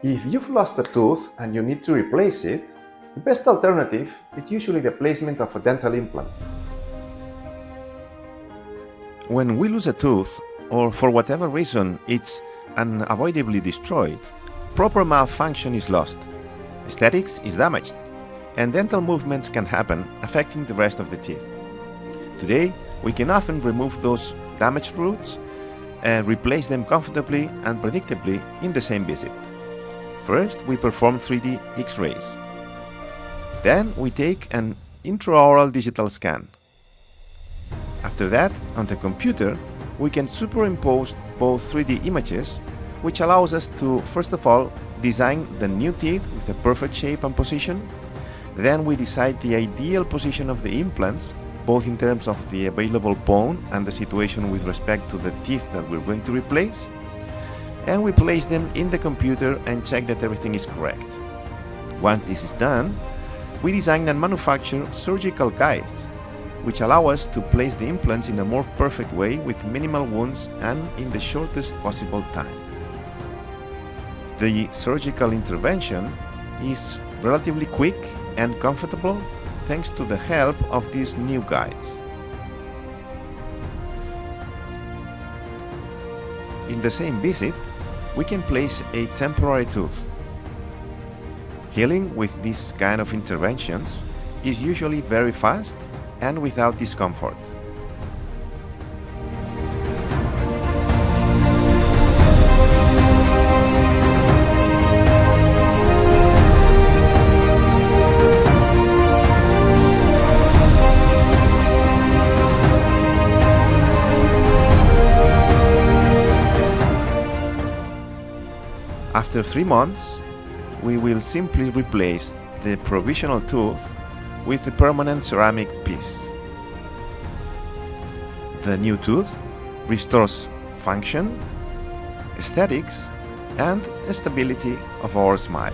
If you've lost a tooth and you need to replace it, the best alternative is usually the placement of a dental implant. When we lose a tooth, or for whatever reason it's unavoidably destroyed, proper malfunction is lost, aesthetics is damaged, and dental movements can happen, affecting the rest of the teeth. Today, we can often remove those damaged roots and replace them comfortably and predictably in the same visit. First, we perform 3D X-rays. Then, we take an intraoral digital scan. After that, on the computer, we can superimpose both 3D images, which allows us to, first of all, design the new teeth with a perfect shape and position. Then we decide the ideal position of the implants, both in terms of the available bone and the situation with respect to the teeth that we're going to replace. And we place them in the computer and check that everything is correct. Once this is done, we design and manufacture surgical guides, which allow us to place the implants in a more perfect way with minimal wounds and in the shortest possible time. The surgical intervention is relatively quick and comfortable thanks to the help of these new guides. In the same visit, we can place a temporary tooth. Healing with these kind of interventions is usually very fast and without discomfort. After 3 months, we will simply replace the provisional tooth with a permanent ceramic piece. The new tooth restores function, aesthetics, and stability of our smile.